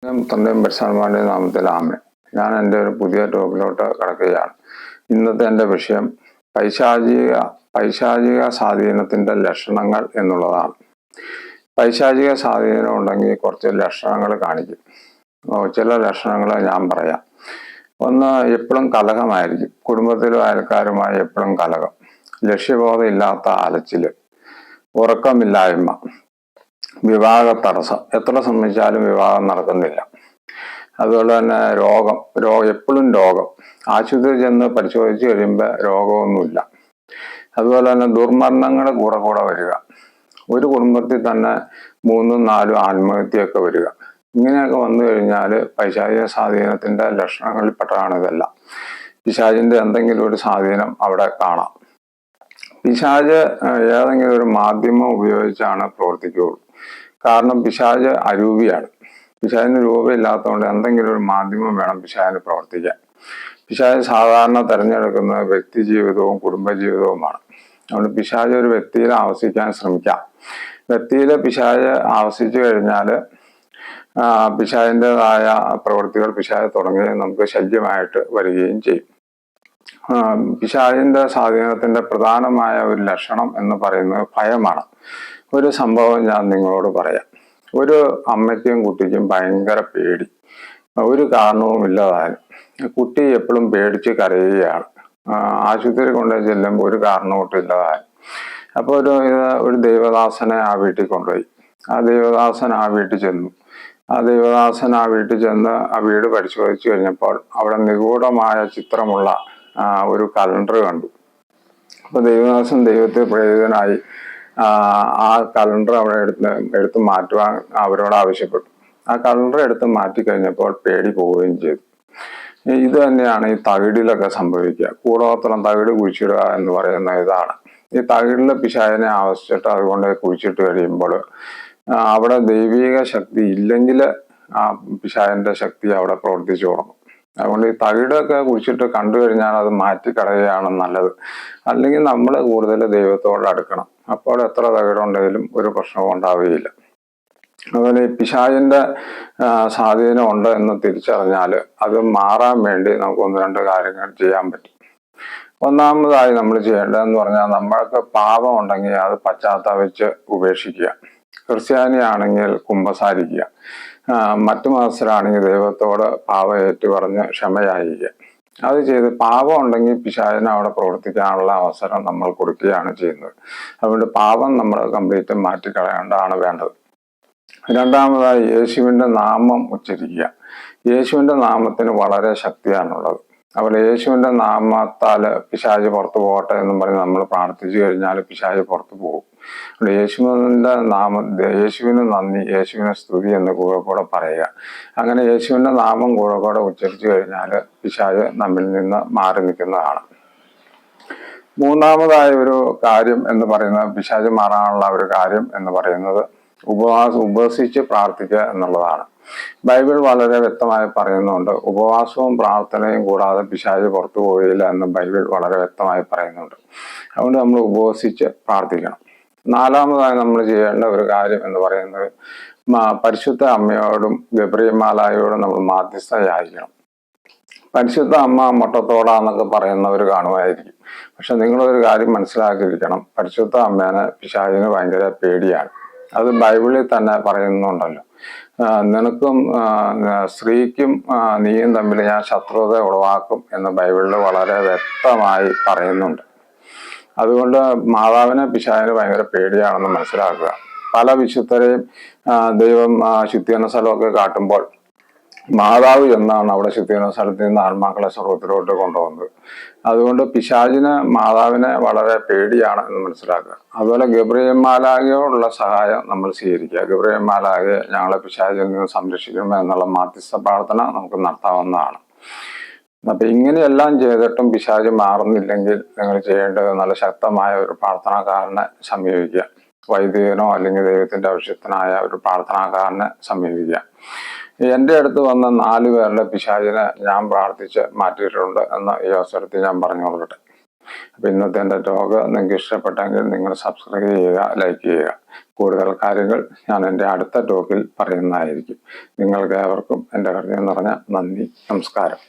പുത്രൻ്റെയും പരിശുദ്ധാത്മാവിൻ്റെയും നാമത്തിൽ ആമേൻ. ഞാൻ എൻ്റെ ഒരു പുതിയ ടോപ്പിലോട്ട് കടക്കുകയാണ്. ഇന്നത്തെ എൻ്റെ വിഷയം പൈശാചിക സ്വാധീനത്തിൻ്റെ ലക്ഷണങ്ങൾ എന്നുള്ളതാണ്. പൈശാചിക സ്വാധീനം ഉണ്ടെങ്കിൽ കുറച്ച് ലക്ഷണങ്ങൾ കാണിക്കും. ചില ലക്ഷണങ്ങൾ ഞാൻ പറയാം. ഒന്ന്, എപ്പോഴും കലഹമായിരിക്കും. കുടുംബത്തിലും അയൽക്കാരുമായി എപ്പോഴും കലഹം, ലക്ഷ്യബോധം ഇല്ലാത്ത അലച്ചിൽ, ഉറക്കമില്ലായ്മ, വിവാഹ തടസ്സം, എത്ര ശ്രമിച്ചാലും വിവാഹം നടക്കുന്നില്ല. അതുപോലെ തന്നെ എപ്പോഴും രോഗം, ആശുപത്രി ചെന്ന് പരിശോധിച്ച് കഴിയുമ്പോൾ രോഗമൊന്നുമില്ല. അതുപോലെ തന്നെ ദുർമരണങ്ങൾ കൂടെ വരിക, ഒരു കുടുംബത്തിൽ തന്നെ 3-4 ആത്മഹത്യയൊക്കെ വരിക. ഇങ്ങനെയൊക്കെ വന്നു കഴിഞ്ഞാൽ പൈശാചിക സ്വാധീനത്തിന്റെ ലക്ഷണങ്ങളിൽപ്പെട്ടതാണ് ഇതെല്ലാം. പിശാചിന്റെ എന്തെങ്കിലും ഒരു സ്വാധീനം അവിടെ കാണാം. പിശാച് ഏതെങ്കിലും ഒരു മാധ്യമം ഉപയോഗിച്ചാണ് പ്രവർത്തിക്കുകയുള്ളൂ. കാരണം പിശാച് അരൂപിയാണ്. പിശാചിന് രൂപമില്ലാത്തതുകൊണ്ട് എന്തെങ്കിലും ഒരു മാധ്യമം വേണം പിശാചിന് പ്രവർത്തിക്കാൻ. പിശാച് സാധാരണ തിരഞ്ഞെടുക്കുന്നത് വ്യക്തി ജീവിതവും കുടുംബജീവിതവുമാണ്. അതുകൊണ്ട് പിശാച് ഒരു വ്യക്തിയിൽ ആവസിക്കാൻ ശ്രമിക്കാം. വ്യക്തിയിൽ പിശാച് ആവസിച്ചു കഴിഞ്ഞാൽ പിശാചിൻ്റെതായ പ്രവൃത്തികൾ പിശാച് തുടങ്ങി നമുക്ക് ശല്യമായിട്ട് വരികയും ചെയ്യും. പിശാചിന്റെ സ്വാധീനത്തിന്റെ പ്രധാനമായ ഒരു ലക്ഷണം എന്ന് പറയുന്നത് ഭയമാണ്. ഒരു സംഭവം ഞാൻ നിങ്ങളോട് പറയാം. ഒരു അമ്മയ്ക്കും കുട്ടിക്കും ഭയങ്കര പേടി, ഒരു കാരണവും ഇല്ലതാനും. കുട്ടി എപ്പോഴും പേടിച്ച് കരയുകയാണ്. ആശുപത്രി കൊണ്ടുപോയി ചെല്ലുമ്പോൾ ഒരു കാരണവും ഇല്ലതാനും. അപ്പോൾ ഒരു ദൈവദാസനെ ആ വീട്ടിൽ കൊണ്ടുപോയി. ആ ദൈവദാസൻ ആ വീട്ടിൽ ചെന്നു. ആ വീട്ടിൽ ചെന്ന് ആ വീട് പരിശോധിച്ചു കഴിഞ്ഞപ്പോൾ അവിടെ നിഗൂഢമായ ചിത്രമുള്ള ഒരു കലണ്ടർ കണ്ടു. അപ്പൊ ദൈവദാസൻ ദൈവത്തെ പ്രേരിതനായി ആ കലണ്ടർ അവിടെ എടുത്ത് മാറ്റുവാൻ അവരോട് ആവശ്യപ്പെട്ടു. ആ കലണ്ടർ എടുത്ത് മാറ്റി കഴിഞ്ഞപ്പോൾ പേടി പോവുകയും ചെയ്തു. ഇത് തന്നെയാണ് ഈ തകിടിലൊക്കെ സംഭവിക്കുക. കൂടോത്രം തകിട് കുഴിച്ചിടുക എന്ന് പറയുന്ന ഇതാണ്. ഈ തകിടിലെ പിശാചിനെ ആവശ്യിച്ചിട്ട് അതുകൊണ്ട് കുഴിച്ചിട്ട് കഴിയുമ്പോൾ അവിടെ ദൈവിക ശക്തി ഇല്ലെങ്കിൽ ആ പിശാചിന്റെ ശക്തി അവിടെ പ്രവർത്തിച്ചു തുടങ്ങും. അതുകൊണ്ട് ഈ തകിടൊക്കെ കുഴിച്ചിട്ട് കണ്ടു കഴിഞ്ഞാൽ അത് മാറ്റിക്കളയുകയാണ് നല്ലത്. അല്ലെങ്കിൽ നമ്മൾ കൂടുതൽ ദൈവത്തോട് അടുക്കണം. അപ്പോൾ എത്ര തകിടുണ്ടെങ്കിലും ഒരു പ്രശ്നവും ഉണ്ടാവുകയില്ല. അതുപോലെ ഈ പിശാചിന്റെ സ്വാധീനം ഉണ്ട് എന്ന് തിരിച്ചറിഞ്ഞാൽ അത് മാറാൻ വേണ്ടി നമുക്ക് 1-2 കാര്യങ്ങൾ ചെയ്യാൻ പറ്റും. ഒന്നാമതായി നമ്മൾ ചെയ്യേണ്ടതെന്ന് പറഞ്ഞാൽ, നമ്മൾക്ക് പാപം ഉണ്ടെങ്കിൽ അത് പശ്ചാത്തപിച്ച് ഉപേക്ഷിക്കുക. ക്രിസ്ത്യാനിയാണെങ്കിൽ കുമ്പസാരിക്കുക. മറ്റു മതസ്ഥരാണെങ്കിൽ ദൈവത്തോട് പാപം ഏറ്റുപറഞ്ഞ് ക്ഷമയായിരിക്കുക. അത് ചെയ്ത് പാപം ഉണ്ടെങ്കിൽ പിശാചിനെ അവിടെ പ്രവർത്തിക്കാനുള്ള അവസരം നമ്മൾ കൊടുക്കുകയാണ് ചെയ്യുന്നത്. അതുകൊണ്ട് പാപം നമ്മൾ കംപ്ലീറ്റ് മാറ്റിക്കളയേണ്ടതാണ് വേണ്ടത്. രണ്ടാമതായി യേശുവിൻ്റെ നാമം ഉച്ചരിക്കുക. യേശുവിൻ്റെ നാമത്തിന് വളരെ ശക്തിയാണുള്ളത്. അതുപോലെ യേശുവിൻ്റെ നാമത്താൽ പിശാച് പുറത്തു പോകട്ടെ എന്നും പറഞ്ഞ് നമ്മൾ പ്രാർത്ഥിച്ചു കഴിഞ്ഞാൽ പിശാച് പുറത്തു പോകും. യേശുവിന് നന്ദി, യേശുവിനെ സ്തുതി എന്ന് കൂടെ പറയുക. അങ്ങനെ യേശുവിൻ്റെ നാമം കൂടെ ഉച്ചരിച്ചു കഴിഞ്ഞാൽ പിശാച് നമ്മിൽ നിന്ന് മാറി നിൽക്കുന്നതാണ്. മൂന്നാമതായ ഒരു കാര്യം എന്ന് പറയുന്നത്, പിശാച് മാറാനുള്ള ഒരു കാര്യം എന്ന് പറയുന്നത് ഉപവസിച്ച് പ്രാർത്ഥിക്കുക എന്നുള്ളതാണ്. ബൈബിൾ വളരെ വ്യക്തമായി പറയുന്നുണ്ട്. ഉപവാസവും പ്രാർത്ഥനയും കൂടാതെ പിശാച് പുറത്തു പോവുകയില്ല എന്ന് ബൈബിൾ വളരെ വ്യക്തമായി പറയുന്നുണ്ട്. അതുകൊണ്ട് നമ്മൾ ഉപവസിച്ച് പ്രാർത്ഥിക്കണം. നാലാമതായി നമ്മൾ ചെയ്യേണ്ട ഒരു കാര്യം എന്ന് പറയുന്നത്, പരിശുദ്ധ അമ്മയോടും ഗബ്രിയേൽ മാലാഖയോടും നമ്മൾ മാധ്യസ്ഥയായിരിക്കണം. പരിശുദ്ധ അമ്മ മുട്ടത്തോടാന്നൊക്കെ പറയുന്നവർ കാണുമായിരിക്കും. പക്ഷെ നിങ്ങളൊരു കാര്യം മനസ്സിലാക്കിയിരിക്കണം, പരിശുദ്ധ അമ്മേനെ പിശാചിന് ഭയങ്കര പേടിയാണ്. അത് ബൈബിളിൽ തന്നെ പറയുന്നുണ്ടല്ലോ, നിനക്കും സ്ത്രീക്കും നീയും തമ്മിൽ ഞാൻ ശത്രുത ഉളവാക്കും എന്ന് ബൈബിളിൽ വളരെ വ്യക്തമായി പറയുന്നുണ്ട്. അതുകൊണ്ട് മാതാവിനെ പിശാചിന് ഭയങ്കര പേടിയാണെന്ന് മനസ്സിലാക്കുക. പല വിശുദ്ധരെയും ദൈവം ശുദ്ധീകരണ സ്ഥലമൊക്കെ കാട്ടുമ്പോൾ മാതാവ് എന്നാണ് അവിടെ ശുദ്ധീകരണ സ്ഥലത്ത് നിന്ന് ആത്മാക്കളെ സ്വർഗത്തിലോട്ട് കൊണ്ടുപോകുന്നത്. അതുകൊണ്ട് പിശാചിന് മാതാവിനെ വളരെ പേടിയാണ് എന്ന് മനസ്സിലാക്കുക. അതുപോലെ ഗബ്രിയേൽ മാലാഖയോടുള്ള സഹായം നമ്മൾ സ്വീകരിക്കുക. ഗബ്രിയേൽ മാലാഖയെ ഞങ്ങളെ പിശാചിൽ നിന്ന് സംരക്ഷിക്കണം എന്നുള്ള മാധ്യസ്ഥ പ്രാർത്ഥന നമുക്ക് നടത്താവുന്നതാണ്. അപ്പൊ ഇങ്ങനെയെല്ലാം ചെയ്തിട്ടും പിശാച് മാറുന്നില്ലെങ്കിൽ നിങ്ങൾ ചെയ്യേണ്ടത് നല്ല ശക്തമായ ഒരു പ്രാർത്ഥനാകാരനെ സമീപിക്കുക. വൈദികനോ അല്ലെങ്കിൽ ദൈവത്തിന്റെ ആവശ്യത്തിനായ ഒരു പ്രാർത്ഥനാകാരനെ സമീപിക്കുക. എൻ്റെ അടുത്ത് വന്ന 4 പേരുടെ പിശാചിനെ ഞാൻ പ്രാർത്ഥിച്ച് മാറ്റിയിട്ടുണ്ട് എന്ന് ഈ അവസരത്തിൽ ഞാൻ പറഞ്ഞുകൊള്ളട്ടെ. അപ്പോൾ ഇന്നത്തെ എൻ്റെ ടോക്ക് നിങ്ങൾക്ക് ഇഷ്ടപ്പെട്ടെങ്കിൽ നിങ്ങൾ സബ്സ്ക്രൈബ് ചെയ്യുക, ലൈക്ക് ചെയ്യുക. കൂടുതൽ കാര്യങ്ങൾ ഞാൻ എൻ്റെ അടുത്ത ടോക്കിൽ പറയുന്നതായിരിക്കും. നിങ്ങൾക്ക് ഏവർക്കും എൻ്റെ ഹൃദയം നിറഞ്ഞ നന്ദി, നമസ്കാരം.